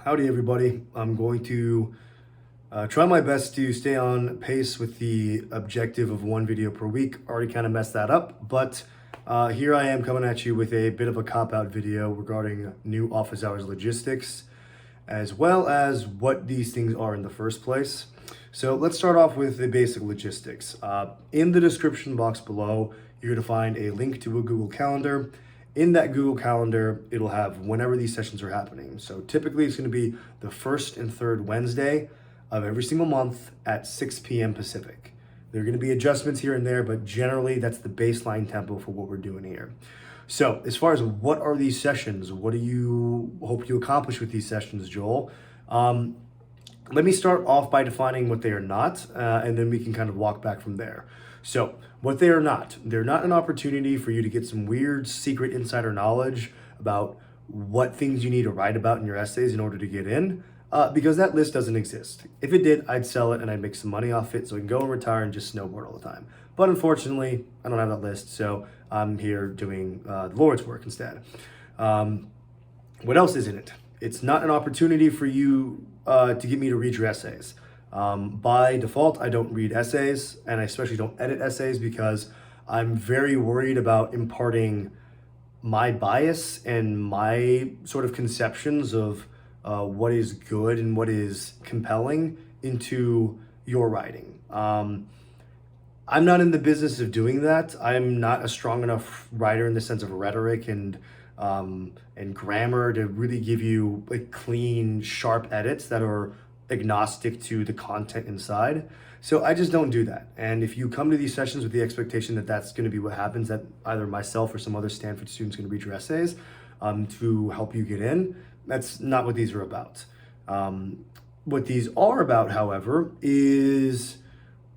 Howdy, everybody. I'm going to try my best to stay on pace with the objective of one video per week. Already kind of messed that up, but here I am coming at you with a bit of a cop-out video regarding new office hours logistics, as well as what these things are in the first place. So let's start off with the basic logistics. In the description box below, you're going to find a link to a Google Calendar. In that Google Calendar, it'll have whenever these sessions are happening. So typically it's going to be the first and third Wednesday of every single month at 6 p.m. Pacific. There are going to be adjustments here and there, but generally that's the baseline tempo for what we're doing here. So as far as what are these sessions, what do you hope to accomplish with these sessions, Joel? Let me start off by defining what they are not, and then we can kind of walk back from there. So what they are not, they're not an opportunity for you to get some weird secret insider knowledge about what things you need to write about in your essays in order to get in, because that list doesn't exist. If it did, I'd sell it and I'd make some money off it so I can go and retire and just snowboard all the time. But unfortunately, I don't have that list, so I'm here doing the Lord's work instead. What else isn't it? It's not an opportunity for you to get me to read your essays. By default, I don't read essays, and I especially don't edit essays because I'm very worried about imparting my bias and my sort of conceptions of what is good and what is compelling into your writing. I'm not in the business of doing that. I'm not a strong enough writer in the sense of rhetoric and grammar to really give you like clean, sharp edits that are agnostic to the content inside. So I just don't do that. And if you come to these sessions with the expectation that that's going to be what happens, that either myself or some other Stanford student's going to read your essays to help you get in, that's not what these are about. What these are about, however, is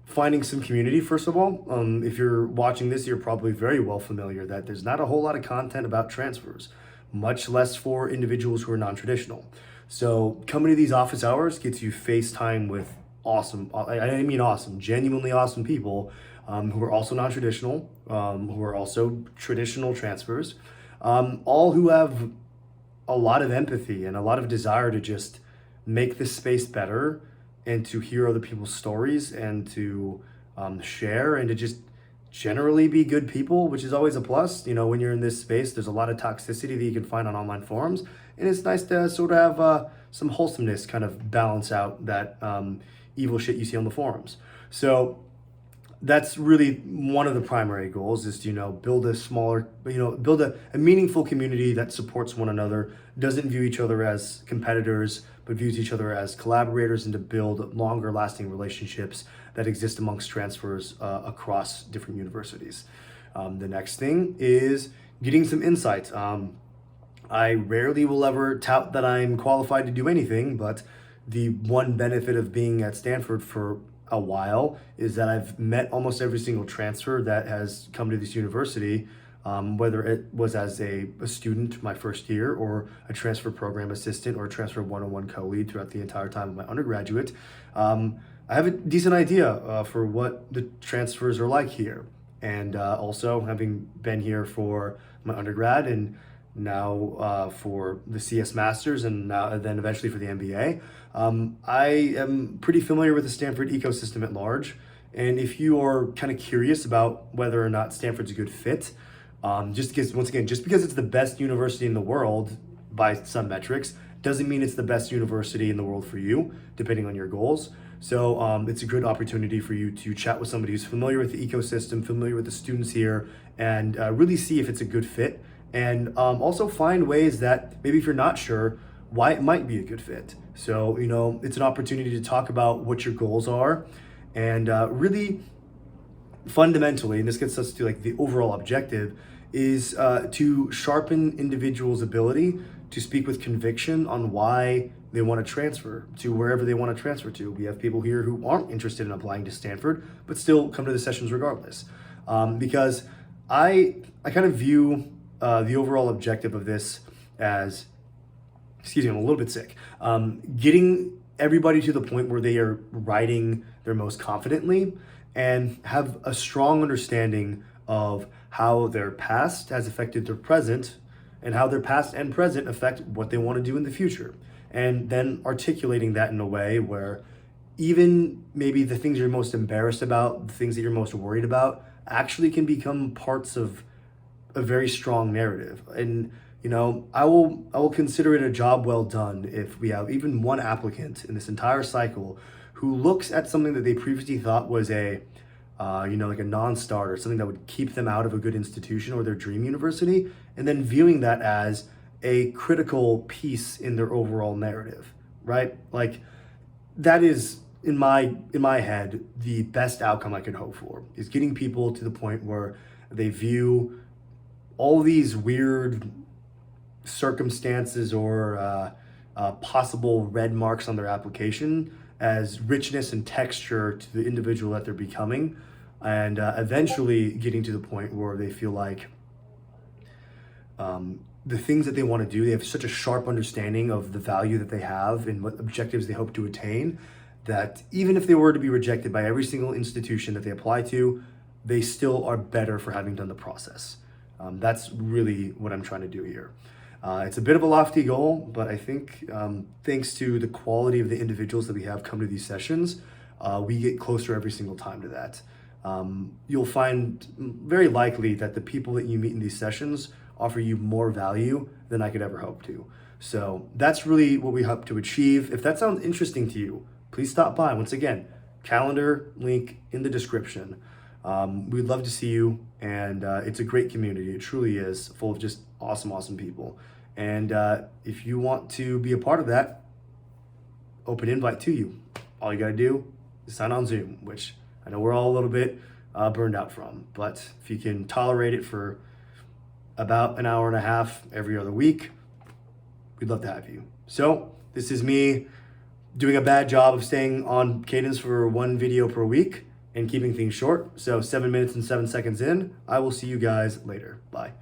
finding some community, first of all. If you're watching this, you're probably very well familiar that there's not a whole lot of content about transfers, much less for individuals who are non-traditional. So coming to these office hours gets you FaceTime with awesome, I mean awesome, genuinely awesome people who are also non-traditional, who are also traditional transfers, all who have a lot of empathy and a lot of desire to just make this space better and to hear other people's stories and to share and to just generally be good people, which is always a plus. You know, when you're in this space, there's a lot of toxicity that you can find on online forums, and it's nice to sort of have some wholesomeness kind of balance out that evil shit you see on the forums. So that's really one of the primary goals, is to, build a smaller, build a meaningful community that supports one another, doesn't view each other as competitors, but views each other as collaborators, and to build longer lasting relationships that exist amongst transfers across different universities. The next thing is getting some insight. I rarely will ever tout that I'm qualified to do anything, but the one benefit of being at Stanford for a while is that I've met almost every single transfer that has come to this university, whether it was as a student my first year, or a transfer program assistant, or a transfer 101 co-lead throughout the entire time of my undergraduate. I have a decent idea for what the transfers are like here. And also, having been here for my undergrad and now for the CS Masters and then eventually for the MBA, I am pretty familiar with the Stanford ecosystem at large. And if you are kind of curious about whether or not Stanford's a good fit, just because it's the best university in the world by some metrics, doesn't mean it's the best university in the world for you, depending on your goals. So it's a good opportunity for you to chat with somebody who's familiar with the ecosystem, familiar with the students here, and really see if it's a good fit. And also find ways that maybe if you're not sure, why it might be a good fit. So, it's an opportunity to talk about what your goals are, and really fundamentally, and this gets us to like the overall objective, is to sharpen individuals' ability to speak with conviction on why they want to transfer to wherever they want to transfer to. We have people here who aren't interested in applying to Stanford, but still come to the sessions regardless. Because I kind of view the overall objective of this as, I'm a little bit sick, getting everybody to the point where they are writing their most confidently and have a strong understanding of how their past has affected their present and how their past and present affect what they want to do in the future. and then articulating that in a way where even maybe the things you're most embarrassed about, the things that you're most worried about, actually can become parts of a very strong narrative. And I will consider it a job well done if we have even one applicant in this entire cycle who looks at something that they previously thought was like a non-starter, something that would keep them out of a good institution or their dream university, and then viewing that as a critical piece in their overall narrative, right? Like that is in my head the best outcome I could hope for, is getting people to the point where they view all these weird circumstances or possible red marks on their application as richness and texture to the individual that they're becoming, and eventually getting to the point where they feel like the things that they want to do, they have such a sharp understanding of the value that they have and what objectives they hope to attain, that even if they were to be rejected by every single institution that they apply to, they still are better for having done the process. That's really what I'm trying to do here. It's a bit of a lofty goal, but I think thanks to the quality of the individuals that we have come to these sessions, we get closer every single time to that. You'll find very likely that the people that you meet in these sessions offer you more value than I could ever hope to. So that's really what we hope to achieve. If that sounds interesting to you, please stop by. Once again, calendar link in the description. We'd love to see you, and it's a great community. It truly is, full of just awesome people. And if you want to be a part of that, open invite to you. All you gotta do is sign on Zoom, which I know we're all a little bit burned out from, but if you can tolerate it for about an hour and a half every other week, we'd love to have you. So this is me doing a bad job of staying on cadence for one video per week and keeping things short. So 7 minutes and 7 seconds in. I will see you guys later. Bye.